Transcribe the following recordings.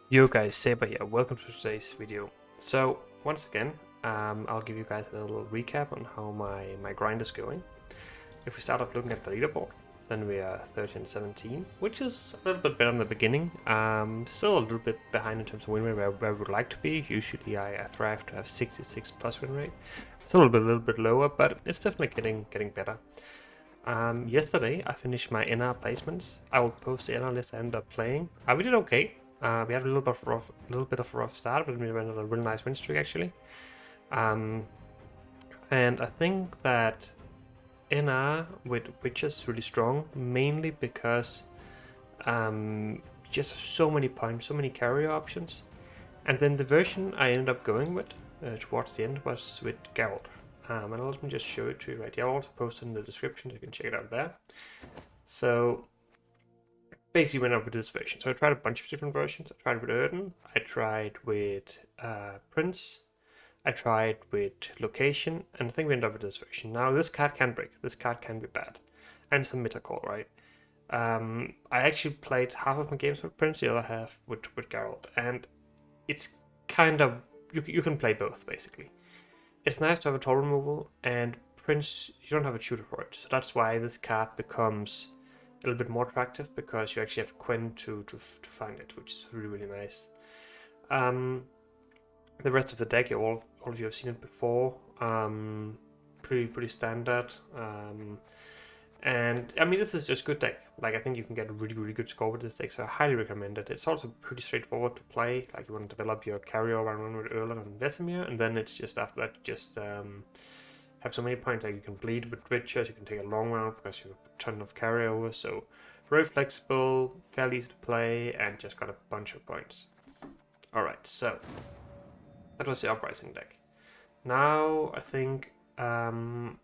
Yo guys, Saber here. Welcome to today's video. So once again, I'll give you guys a little recap on how my grind is going. If we start off looking at the leaderboard, then we are 13 and 17, which is a little bit better in the beginning. Still a little bit behind in terms of win rate where we would like to be. Usually I thrive to have 66 plus win rate. It's a little bit lower, but it's definitely getting better. Yesterday I finished my NR placements. I will post the NR list I ended up playing. We did okay. We had a little bit of a rough start, but we went on a really nice win streak actually. And I think that NR with Witcher is really strong, mainly because just so many points, so many carrier options. And then the version I ended up going with towards the end was with Geralt. And let me just show it to you right here. I'll also post it in the description so you can check it out there. So basically went up with this version. So I tried a bunch of different versions. I tried with Erden, I tried with Prince, I tried with Location, and I think we ended up with this version. Now this card can break, this card can be bad. And some meta call, right? I actually played half of my games with Prince, the other half with Geralt, and it's kind of, you can play both basically. It's nice to have a toll removal, and Prince, you don't have a shooter for it, so that's why this card becomes a little bit more attractive, because you actually have Gwent to find it, which is really nice. The rest of the deck, all of you have seen it before. Pretty standard. And I mean, this is just good deck. Like, I think you can get a really good score with this deck, so I highly recommend it. It's also pretty straightforward to play. Like, you want to develop your carrier run with Erlen and Vesemir, and then it's just after that, just have so many points. Like, you can bleed with Witchers, you can take a long round because you have a ton of carryover. So very flexible, fairly easy to play, and just got a bunch of points. Alright, so that was the Uprising deck. Now I think I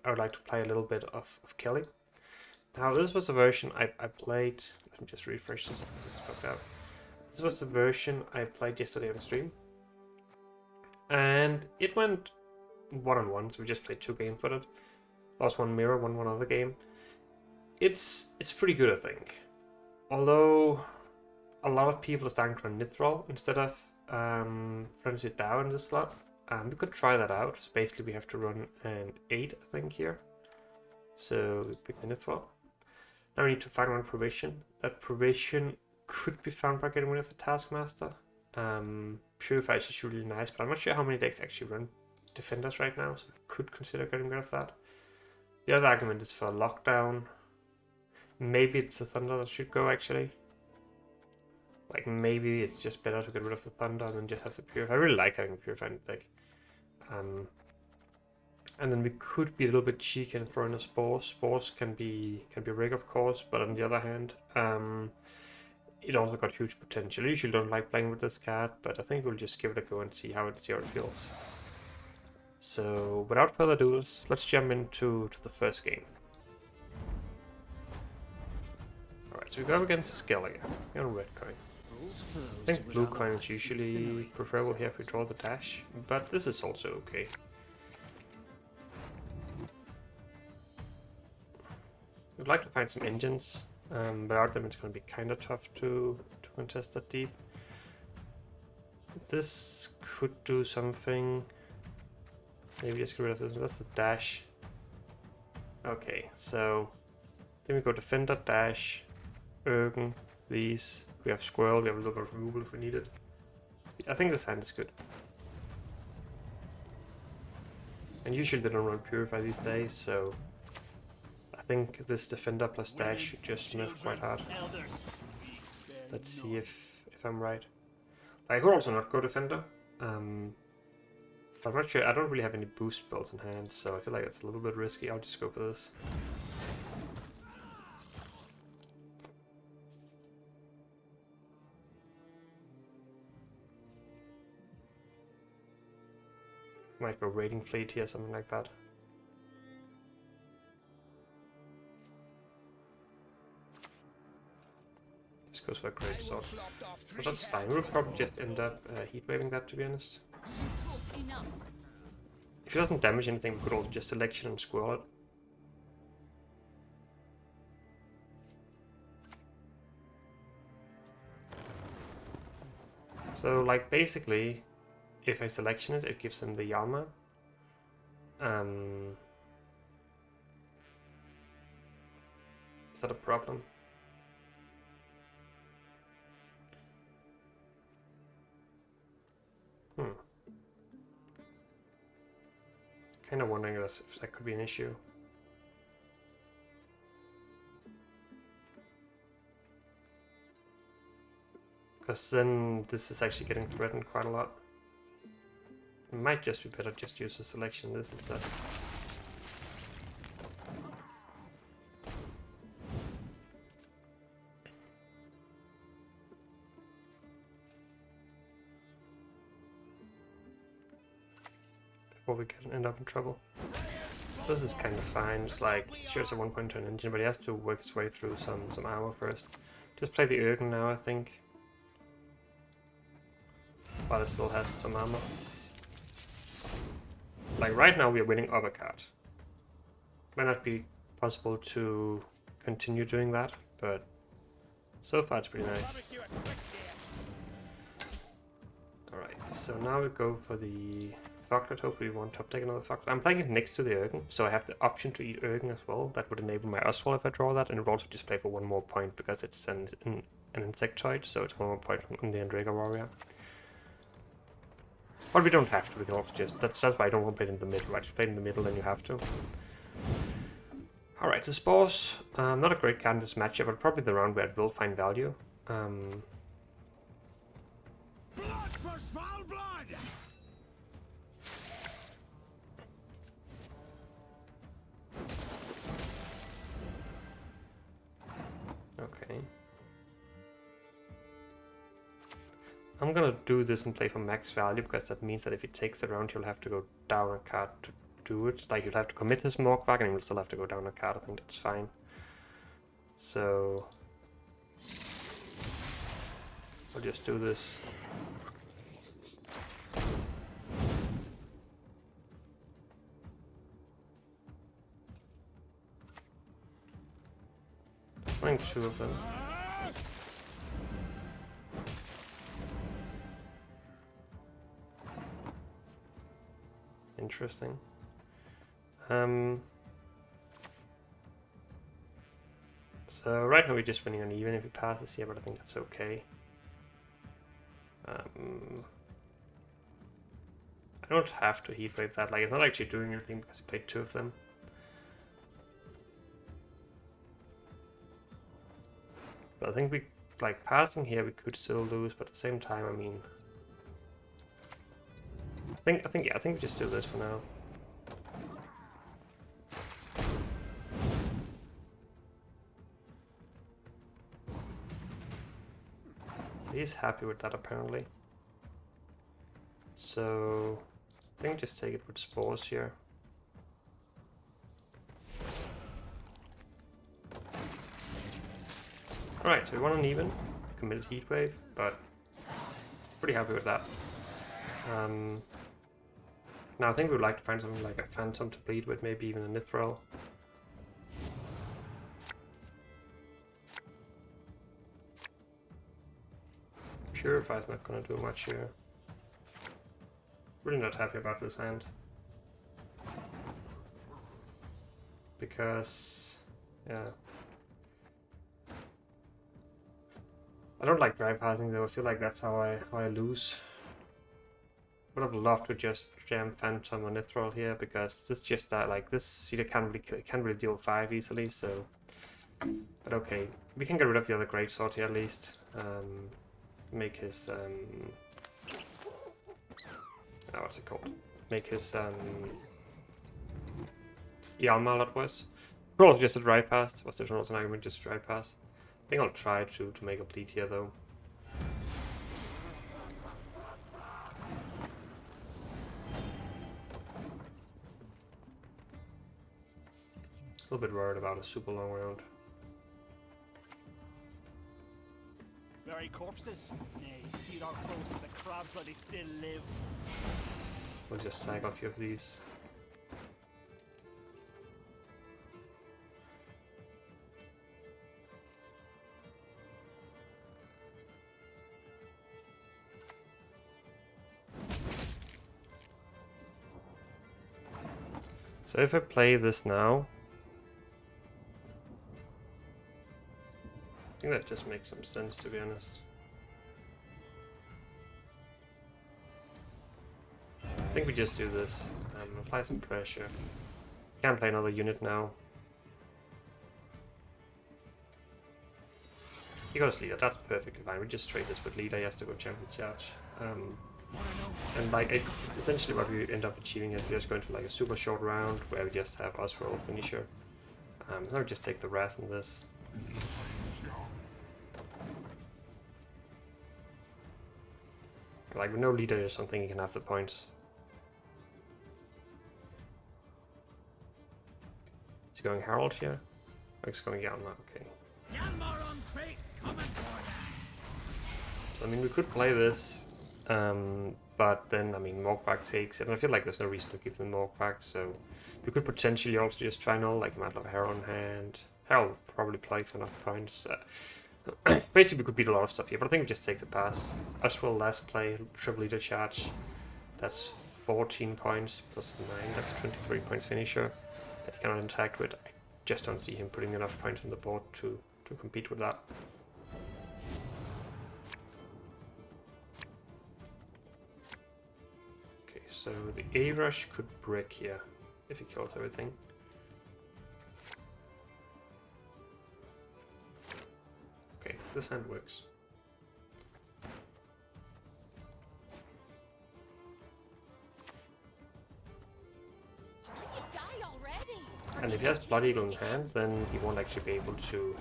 would like to play a little bit of Kelly. Now this was a version I played. Let me just refresh this. It's bugged out. This was the version I played yesterday on stream, and it went 1-on-1. So we just played 2 games with it. Lost one mirror, won one other game. It's pretty good, I think. Although a lot of people are starting to run Nithrol instead of Frenzy Dow in this slot. We could try that out. So basically we have to run an 8, I think, here. So we pick the Nithrol. Now we need to find one provision. That provision could be found by getting rid of the Taskmaster. Purify is just really nice, but I'm not sure how many decks actually run Defenders right now, so I could consider getting rid of that. The other argument is for Lockdown. Maybe it's the Thunder that should go, actually. Like, maybe it's just better to get rid of the Thunder and then just have the Purify. I really like having Purify in the deck. And then we could be a little bit cheeky and throw in a Spore. Spores can be rig, of course, but on the other hand, it also got huge potential. I usually don't like playing with this card, but I think we'll just give it a go and see how it feels. So without further ado, let's jump into the first game. Alright, so we go up against Skellige. We're on red coin. I think blue coin is usually preferable here if we draw the dash, but this is also okay. I'd like to find some engines. Without them it's going to be kind of tough to contest that deep. This could do something. Maybe just get rid of this. That's the dash. Okay, so then we go Defender, dash, Ergen, these. We have Squirrel, we have a little bit of removal if we need it. I think this hand is good. And usually they don't run Purify these days, so I think this Defender plus dash should just nerf quite hard. Let's see if I'm right. I could also not go Defender. But I'm not sure. I don't really have any boost spells in hand, so I feel like it's a little bit risky. I'll just go for this. Might go Raiding Fleet here, something like that. Just goes for a great sword. So that's fine. We'll probably just end up heat waving that, to be honest. If it doesn't damage anything, we could also just selection and squirrel it. So, like, basically, if I selection it, it gives them the armor. Is that a problem? Kind of wondering if that could be an issue. Because then this is actually getting threatened quite a lot. It might just be better just use the selection this instead. Before we end up in trouble. This is kind of fine. It's like, sure, it's a 1.0 turn engine, but he has to work his way through some armor first. Just play the Ergen now, I think. But it still has some armor. Like right now we are winning uppercut. Might not be possible to continue doing that, but so far it's pretty nice. Alright, so now we go for the Foglet. Hopefully we won't top take another Foglet. I'm playing it next to the Ergen, so I have the option to eat Ergen as well. That would enable my Oswald if I draw that, and it would also display for one more point because it's an insectoid, so it's one more point on the Andrega Warrior. But we don't have to, we can also just, that's why I don't want to play it in the middle, right? If you play it in the middle, then you have to. Alright, so Spores, not a great card in this matchup, but probably the round where it will find value. Blood for Svalbard! Okay. I'm gonna do this and play for max value, because that means that if it takes the round, he'll have to go down a card to do it. Like, he'll have to commit his Morkvarg, and he will still have to go down a card. I think that's fine. So I'll just do this. Playing two of them. Interesting. So right now we're just winning uneven if he passes here, but I think that's okay. I don't have to heatwave that. Like, it's not actually doing anything because he played two of them. But I think we, like, passing here we could still lose, but at the same time, I mean, I think we just do this for now. So he's happy with that apparently. So I think just take it with Spores here. Alright, so we won uneven, committed Heatwave, but pretty happy with that. Now I think we would like to find something like a Phantom to bleed with, maybe even a Nithril. Purify's not going to do much here. Really not happy about this hand. Because, yeah. I don't like dry passing though, I feel like that's how I lose. Would have loved to just jam Phantom or Nithril here, because this just like this you can't really deal 5 easily, so. But okay, we can get rid of the other greatsword here at least. Make his what's it called? Make his Yalma a lot worse. Probably just a dry pass. Was there also an argument just dry pass? I think I'll try to make a bleed here though. A little bit worried about a super long round. Very corpses? Nay, feed our foes to the crabs while they still live. We'll just sag a few of these. So if I play this now, I think that just makes some sense, to be honest. I think we just do this. Apply some pressure. Can't play another unit now. He goes leader, that's perfectly fine. We just trade this with leader, he has to go champion charge. And like essentially what we end up achieving is we're just going to like a super short round where we just have us roll finisher. So we just take the Wrath in this. Like with no leader or something, you can have the points. Is he going Herald here? Or is he going Yanmar? Okay. So I mean we could play this, but then I mean Morkvark takes it, and I feel like there's no reason to give them Morkvark, so we could potentially also just try null, like might have Herald in hand. Herald will probably play for enough points. Basically we could beat a lot of stuff here, but I think we just take the pass. As well last play, triple leader charge. That's 14 points plus 9, that's 23 points finisher that he cannot interact with. I just don't see him putting enough points on the board to compete with that. Okay, so the A-Rush could break here if he kills everything. Okay, this hand works. And if he has Blood Eagle in hand, then he won't actually be able to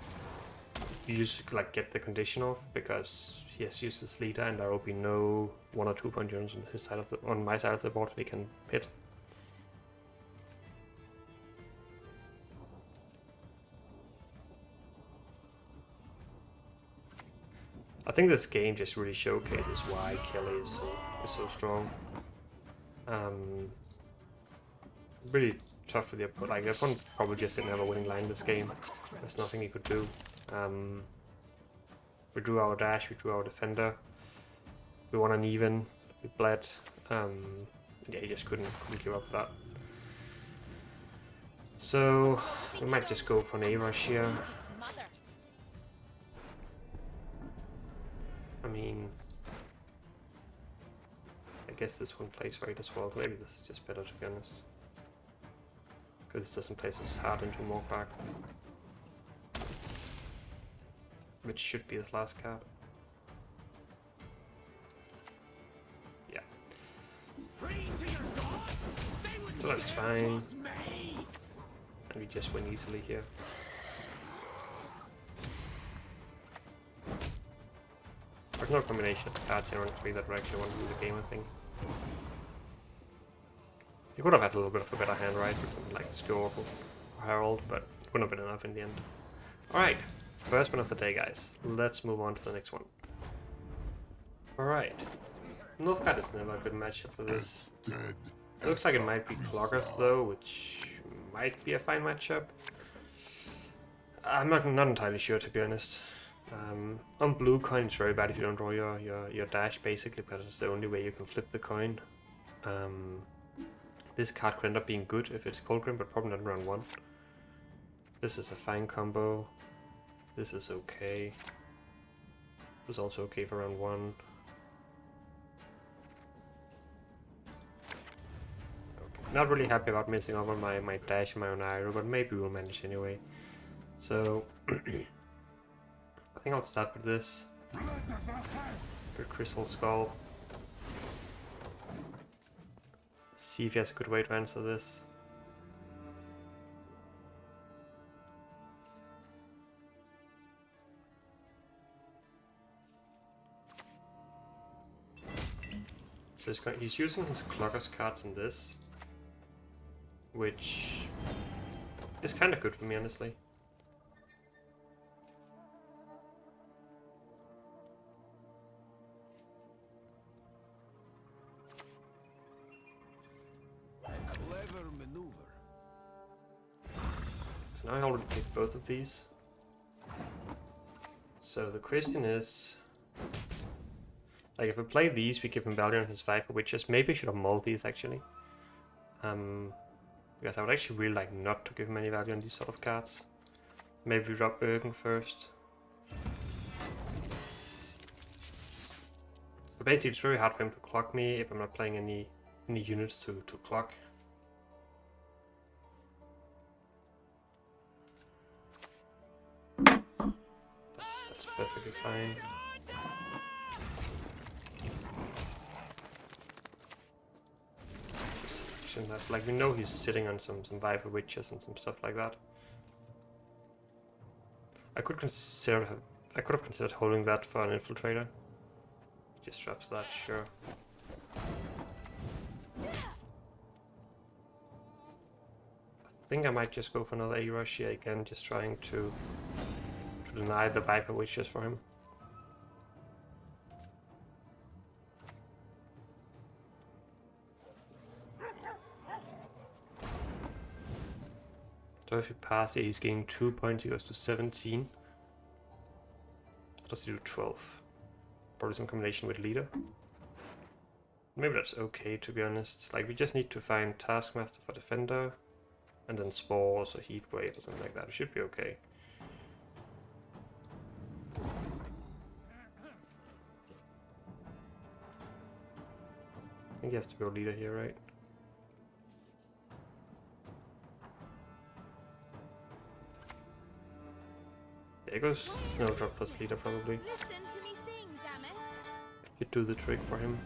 use, like, get the condition off, because he has used his leader and there will be no 1 or 2 point units on his side of the, on my side of the board that he can hit. I think this game just really showcases why Kelly is so strong. Really tough for the opponent. Like, the opponent probably just didn't have a winning line this game. There's nothing he could do. We drew our dash, we drew our defender. We won an even, we bled. Yeah, he just couldn't give up that. So we might just go for an A-Rush here. I mean, I guess this one plays right as well. Maybe this is just better, to be honest. Because this doesn't place us hard into Morkvark. Which should be his last card. Yeah. So that's fine. And we just win easily here. There's no combination of cards here on 3 that would actually want to win the game, I think. You could have had a little bit of a better hand, right, with something like Score or Herald, but it wouldn't have been enough in the end. Alright, first one of the day, guys. Let's move on to the next one. Alright. Northgard is never a good matchup for this. It looks like it might be Cloggers, though, which might be a fine matchup. I'm not entirely sure, to be honest. On blue coin, it's very bad if you don't draw your dash, basically, because it's the only way you can flip the coin. This card could end up being good if it's Colgrim, but probably not in round 1. This is a fine combo. This is okay. This is also okay for round 1. Okay. Not really happy about missing out on my dash and my own arrow, but maybe we'll manage anyway. So I think I'll start with this. Good Crystal Skull. See if he has a good way to answer this. So he's using his Cloggers cards in this, which is kind of good for me, honestly. So now I already picked both of these. So the question is, like, if we play these, we give him value on his 5 witches. Maybe I should have mulled these, actually. Because I would actually really like not to give him any value on these sort of cards. Maybe we drop Ergen first. But basically it's very hard for him to clock me if I'm not playing any units to clock. That's perfectly fine. That, like, we know he's sitting on some Viper Witches and some stuff like that. I could have considered holding that for an Infiltrator. Just drops that, sure. I think I might just go for another A-Rush here again, just trying to deny the Viper Witches for him. So if he passes, he's getting 2 points, he goes to 17. What does he do? 12. Probably some combination with leader. Maybe that's okay, to be honest. Like, we just need to find Taskmaster for defender, and then Spores or Heatwave or something like that. It should be okay. I think he has to go leader here, right? There goes Snowdrop plus leader probably. Listen to me sing, damn it. You do the trick for him.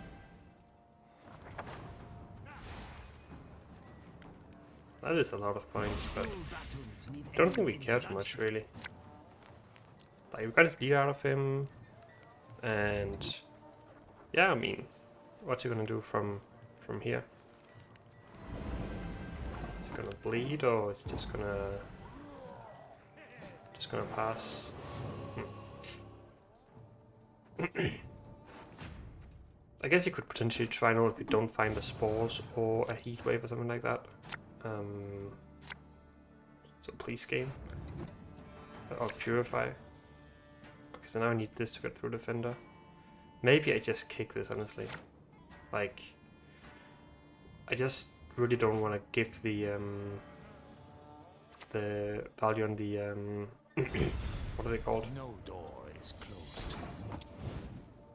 That is a lot of points, but I don't think we care too much really. Like, we got his leader out of him, and yeah, I mean, what's he gonna do from here? Is he gonna bleed, or is he just gonna pass? I guess you could potentially try now if we don't find the Spores or a Heat Wave or something like that. So please game. Or Purify. Okay, so now I need this to get through Defender. Maybe I just kick this, honestly. Like, I just really don't want to give the value on the what are they called? No door is closed.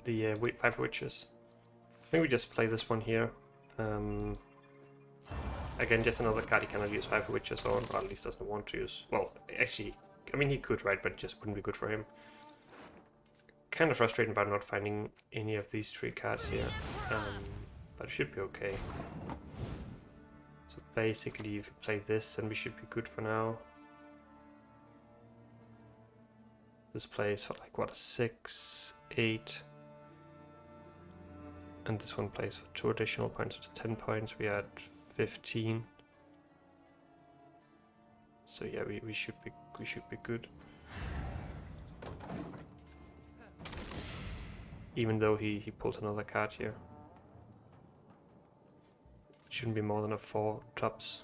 The Viper Witches. I think we just play this one here. Again, just another card he cannot use Viper Witches on, or at least doesn't want to use. Well, actually, I mean he could, right? But it just wouldn't be good for him. Kind of frustrating about not finding any of these 3 cards here, but it should be okay. So basically, if we play this, then we should be good for now. This plays for like what, 6, 8, and this one plays for 2 additional points. It's 10 points. We had 15. So yeah, we should be good. Even though he pulls another card here. It shouldn't be more than a 4 drops.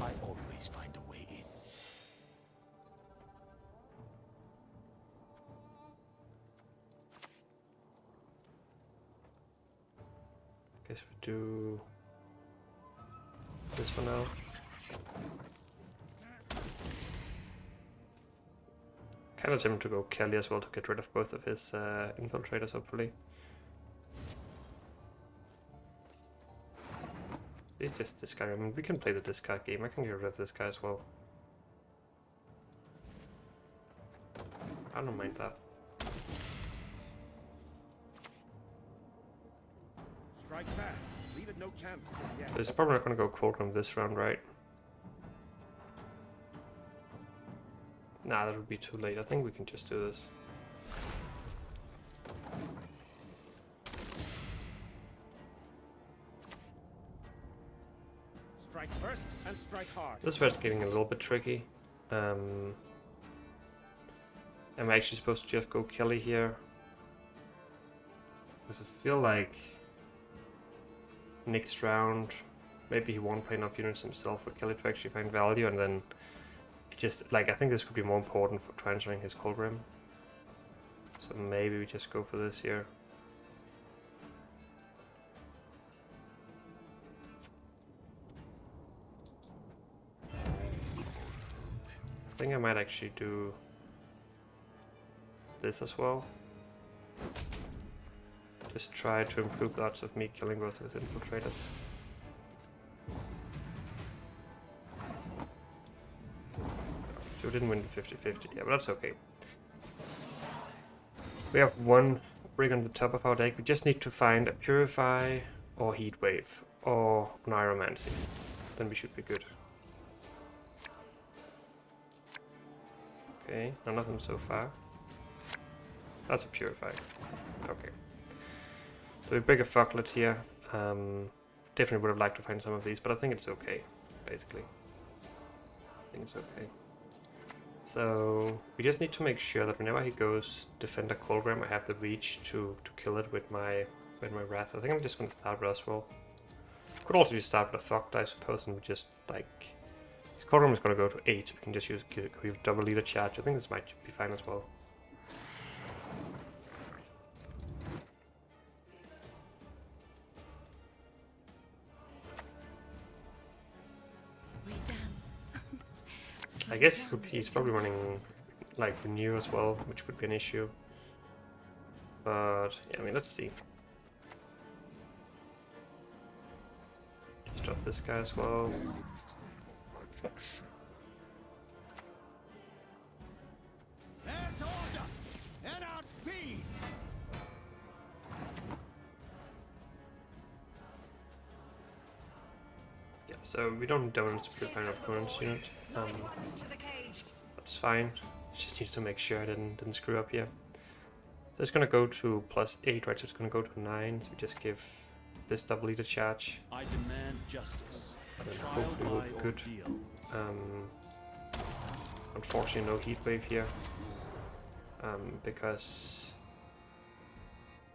I always find a way in. Guess we do this for now. Kind of tempted to go Kelly as well to get rid of both of his infiltrators, hopefully. It's just this guy. I mean, we can play the discard game. I can get rid of this guy as well. I don't mind that. Strike fast. Leave it no chance. There's probably not going to go Quorum this round, right? Nah, that would be too late. I think we can just do this. Strike first and strike hard. This is where it's getting a little bit tricky. Am I actually supposed to just go Kelly here? Because I feel like next round, maybe he won't play enough units himself for Kelly to actually find value, and then just like I think this could be more important for transferring his Cold Rim. So maybe we just go for this here. I think I might actually do this as well. Just try to improve the odds of me killing both of his infiltrators. So we didn't win the 50-50, yeah, but that's okay. We have one rig on the top of our deck. We just need to find a Purify or Heat Wave or Pyromancy. Then we should be good. Okay, none of them so far. That's a Purify. Okay. So we break a Foglet here. Definitely would have liked to find some of these, but I think it's okay, basically. I think it's okay. So we just need to make sure that whenever he goes Defender Colgram, I have the reach to kill it with my Wrath. I think I'm just going to start with Oswald. Could also just start with a Foglet, I suppose, and we just like... His Colgram is going to go to 8, so we can just use double leader charge. I think this might be fine as well. I guess he's probably running like Renew as well, which would be an issue. But yeah, I mean, let's see. Let's drop this guy as well. There's order and out speed. Yeah, so we don't want to prepare an opponent's unit. That's fine. Just needs to make sure I didn't screw up here. So it's gonna go to +8, right? So it's gonna go to 9. So we just give this double leader charge. I demand justice. And then hopefully we'll be good. Unfortunately, no heat wave here. Because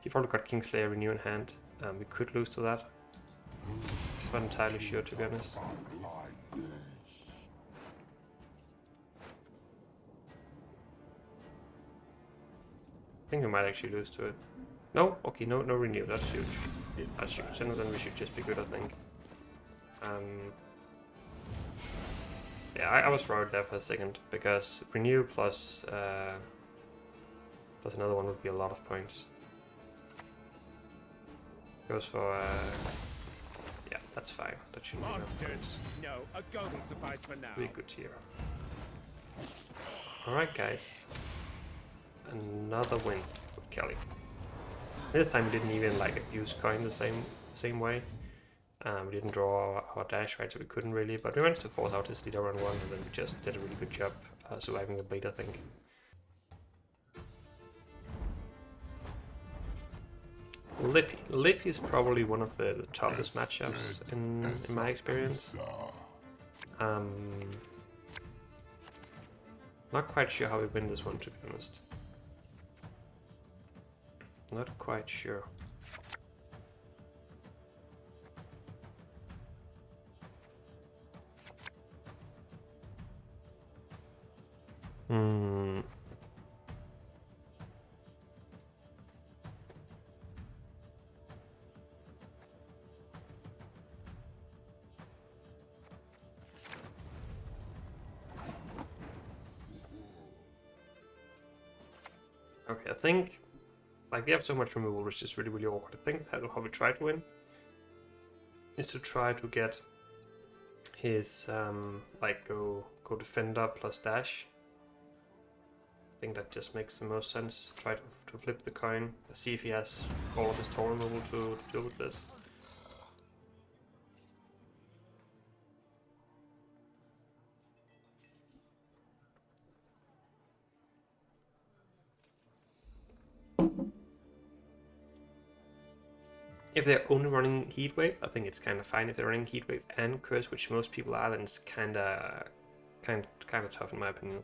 he probably got Kingslayer Renew in hand. We could lose to that. Not entirely sure, to be honest. I think we might actually lose to it. No? Okay, no Renew, that's huge. That's huge, and then we should just be good, I think. Yeah, I was worried there for a second, because Renew plus another one would be a lot of points. Goes for yeah, that's fine. That shouldn't be enough points. No, a go will suffice for now. Be good here. Alright guys. Another win with Kelly. This time we didn't even like use coin the same way. We didn't draw our dash, right, so we couldn't really, but we managed to force out his leader run 1, and then we just did a really good job surviving the bleed, I think. Lippy is probably one of the toughest matchups in my experience. Not quite sure how we win this one, to be honest. Not quite sure. Okay, I think like they have so much removal, which is really awkward. I think how we try to win is to try to get his like go defender plus dash. I think that just makes the most sense. Try to flip the coin, see if he has all of his total removal to deal with this. If they're only running Heatwave, I think it's kind of fine. If they're running Heatwave and Curse, which most people are, then it's kind of tough in my opinion.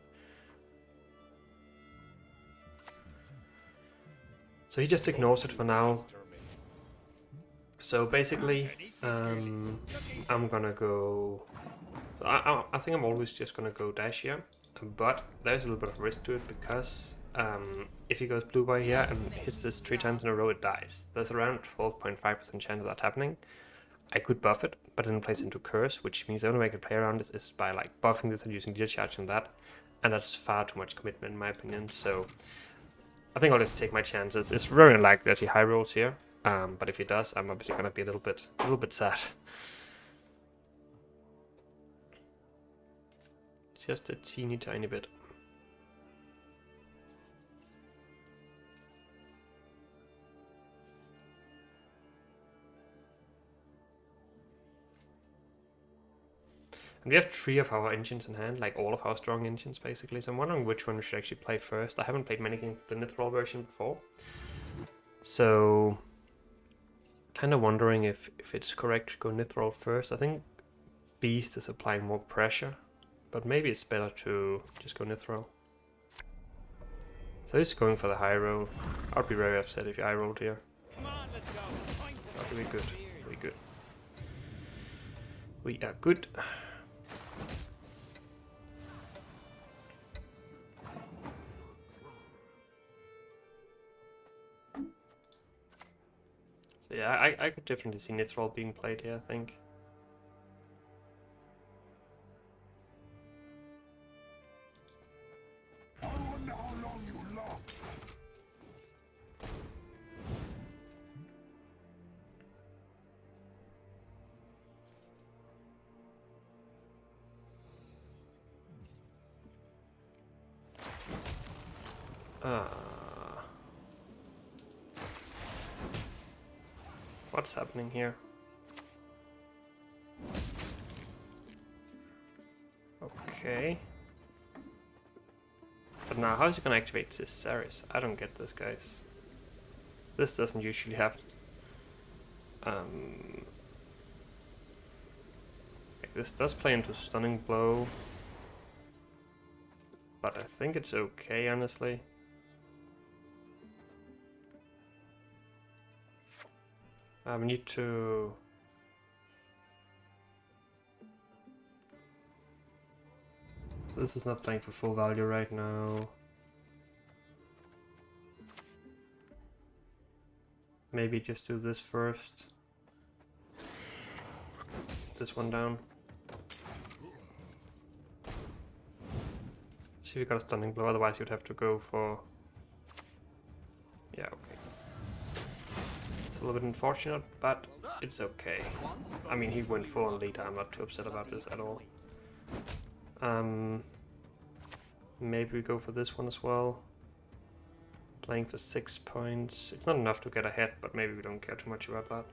So he just ignores it for now. So basically, I'm gonna go. I think I'm always just gonna go dash here, but there's a little bit of risk to it because if he goes blue by here and hits this 3 times in a row, it dies. There's around 12.5% chance of that happening. I could buff it, but then it plays into curse, which means the only way I can play around this is by like buffing this and using leader charge and that, and that's far too much commitment in my opinion. So I think I'll just take my chances. It's very unlikely that he high rolls here, but if he does, I'm obviously gonna be a little bit sad. Just a teeny tiny bit. And we have 3 of our engines in hand, like all of our strong engines basically, so I'm wondering which one we should actually play first. I haven't played many games the Nithrol version before, so kind of wondering if it's correct to go Nithrol first. I think Beast is applying more pressure, but maybe it's better to just go Nithrol. So he's going for the high roll. I'd be very upset if I rolled here. Come on, let's go. That would be good. We good. We are good. So yeah, I could definitely see Nithrol being played here, I think. What's happening here? Okay. But now, how is he gonna activate this Ceres? I don't get this, guys. This doesn't usually happen. Like this does play into Stunning Blow. But I think it's okay, honestly. We need to... So this is not playing for full value right now. Maybe just do this first. This one down. See if we got a Stunning Blow, otherwise you'd have to go for... Yeah, okay. It's a little bit unfortunate, but it's okay. I mean, he went full on lead, I'm not too upset about this at all. Maybe we go for this one as well. Playing for 6 points. It's not enough to get ahead, but maybe we don't care too much about that.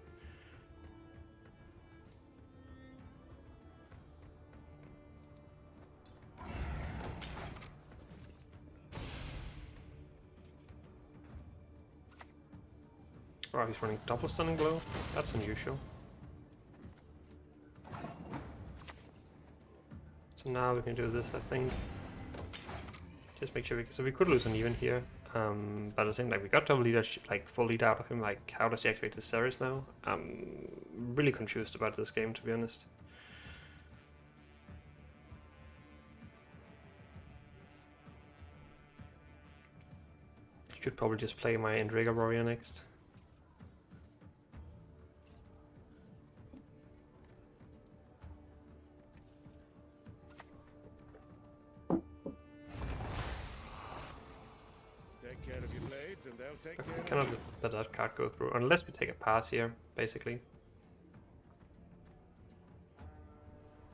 Oh, he's running double Stunning Blow. That's unusual. So now we can do this, I think. Just make sure so we could lose an even here. But I think like we got double leader, like full lead out of him. Like, how does he activate the Ceres now? I'm really confused about this game, to be honest. Should probably just play my Endrega Warrior next. I cannot let that card go through, unless we take a pass here, basically.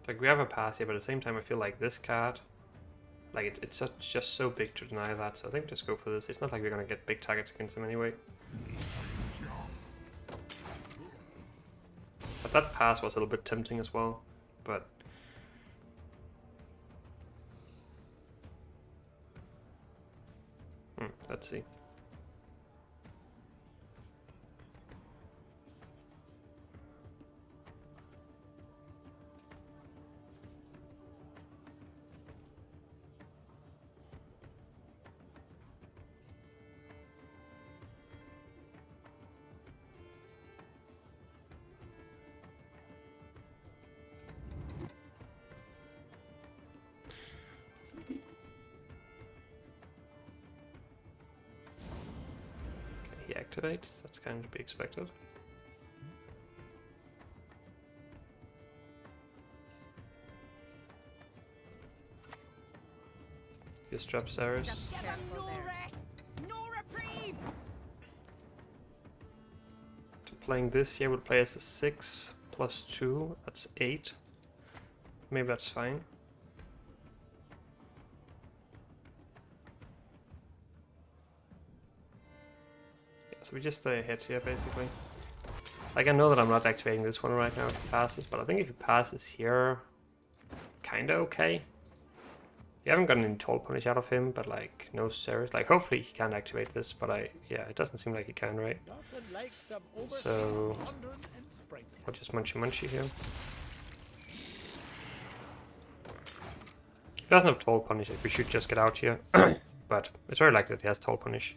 Like, we have a pass here, but at the same time I feel like this card, like it's just so big to deny that, so I think just go for this. It's not like we're gonna get big targets against him anyway. But that pass was a little bit tempting as well, but... let's see. activates. That's kind of to be expected. Just drop Ceres. Give him no rest, no reprieve. So playing this here would play as a 6 plus 2. That's 8. Maybe that's fine. Yeah, so we just stay ahead here basically. Like, I know that I'm not activating this one right now if he passes, but I think if he passes here, kinda okay. You haven't gotten any toll punish out of him, but like no Ceres. Like, hopefully he can activate this, but yeah, it doesn't seem like he can, right? So I'll just munchy here. If he doesn't have toll punish, we should just get out here. But it's very likely that he has toll punish.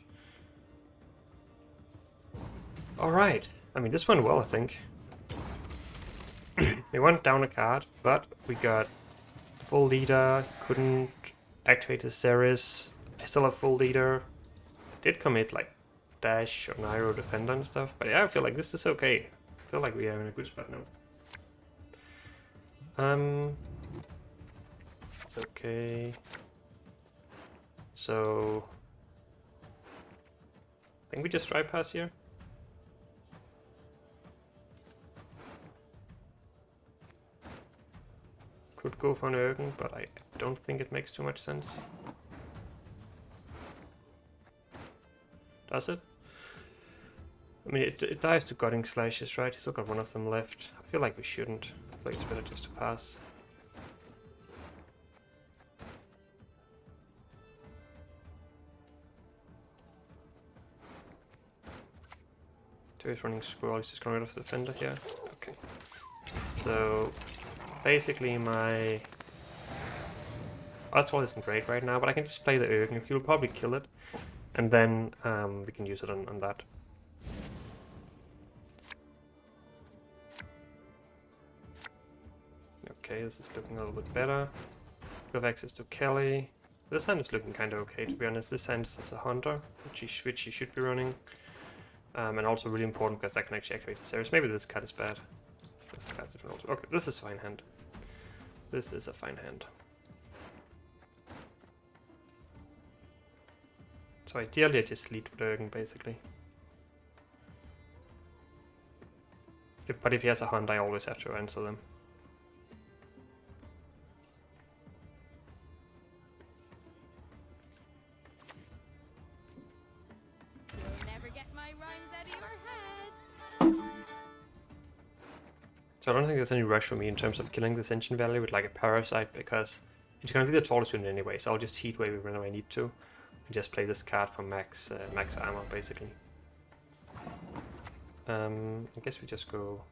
Alright. I mean, this went well, I think. We went down a card, but we got full leader, couldn't activate his Ceres. I still have full leader. I did commit like dash or Nairo defender and stuff, but yeah, I feel like this is okay. I feel like we are in a good spot now. It's okay. So I think we just try pass here. Could go for an Ergen, but I don't think it makes too much sense. Does it? I mean, it dies to Gutting Slashes, right? He's still got one of them left. I feel like we shouldn't. I feel like it's better just to pass. So he's running Scroll, he's just going rid of the defender here. Okay. So basically my Oswald isn't great right now, but I can just play the Ergen. He'll probably kill it, and then we can use it on that. Okay, this is looking a little bit better. We have access to Kelly. This hand is looking kind of okay, to be honest. This hand is a Hunter, which he should be running. And also really important because I can actually activate the Ceres. Maybe this card is bad. Okay, this is a fine hand. This is a fine hand. So ideally I just lead with Ergen, basically. But if he has a hunt, I always have to answer them. You'll never get my rhymes out of your heads. So I don't think there's any rush for me in terms of killing this engine value with like a parasite, because it's gonna be the tallest unit anyway, so I'll just heat wave it whenever I need to. And just play this card for max armor, basically. I guess we just go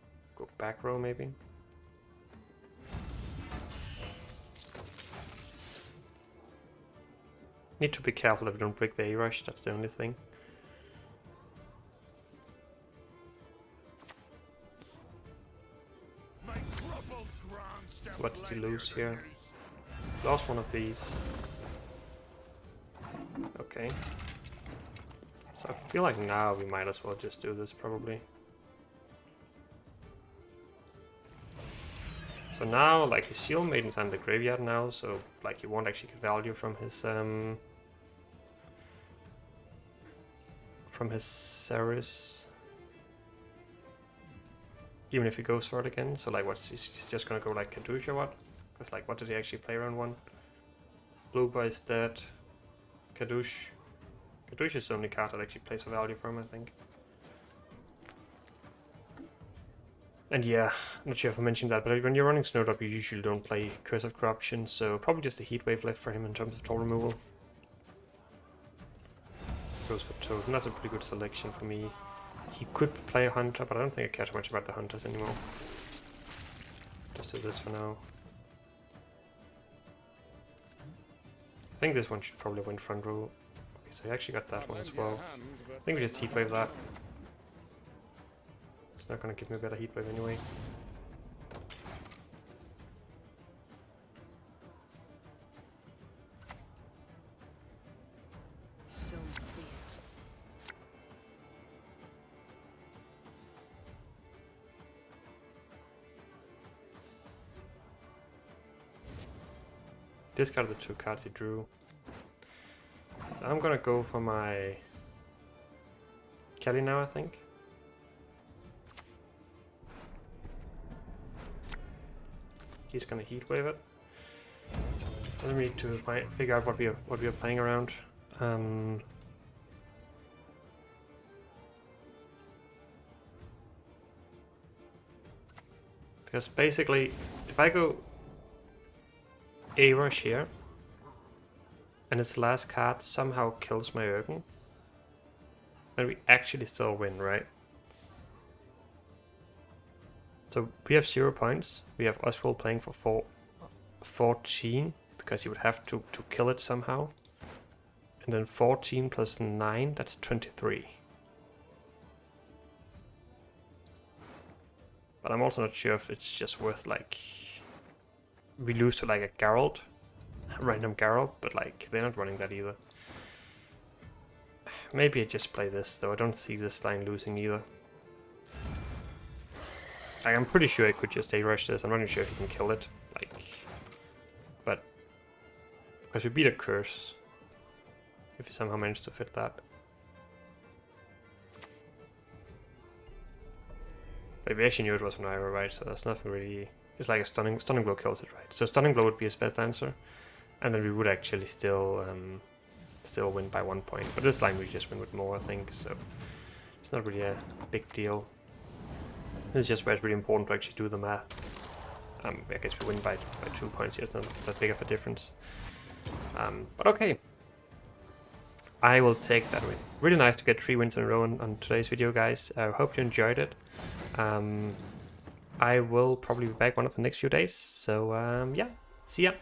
back row maybe. Need to be careful that we don't break the A-rush, that's the only thing. What did you lose here? Lost one of these. Okay. So I feel like now we might as well just do this probably. So now, like, his Shield Maiden's in the graveyard now, so like he won't actually get value from his Ceres. Even if he goes for it again. So like, what's he's just gonna go like Kadoosh or what? Because like, what did he actually play round one? Blue Boy is dead. Kadoosh. Kadoosh is the only card that actually plays for value for him, I think. And yeah, I'm not sure if I mentioned that, but when you're running Snowdrop, you usually don't play Curse of Corruption, so probably just a Heat Wave left for him in terms of toll removal. Goes for Toad, and that's a pretty good selection for me. He could play a Hunter, but I don't think I care too much about the Hunters anymore. Just do this for now. I think this one should probably win front row. Okay, so I actually got that one as well. I think we just Heat Wave that. It's not going to give me a better Heat Wave anyway. So be it. discard the 2 cards he drew. So I'm gonna go for my Kelly now, I think. He's gonna heat wave it. Then we need to figure out what we are playing around. Because basically, if I go A-Rush here, and its last card somehow kills my Urgon, then we actually still win, right? So we have 0 points. We have Oswald playing for 14, because he would have to kill it somehow. And then 14 plus 9, that's 23. But I'm also not sure if it's just worth, like, we lose to like a Geralt, a random Geralt, but like they're not running that either. Maybe I just play this though. I don't see this line losing either. Like, I'm pretty sure I could just A-Rush this. I'm not even sure if he can kill it. Like, but because we beat a curse if he somehow managed to fit that. But we actually knew it was an Ira, right? So that's nothing really. It's like a stunning blow kills it, right? So stunning blow would be his best answer, and then we would actually still win by 1 point. But this line we just win with more, I think. So it's not really a big deal. This is just where it's really important to actually do the math. I guess we win by 2 points. It's not that big of a difference. But okay. I will take that win. Really nice to get 3 wins in a row on today's video, guys. I hope you enjoyed it. I will probably be back one of the next few days. So, yeah. See ya.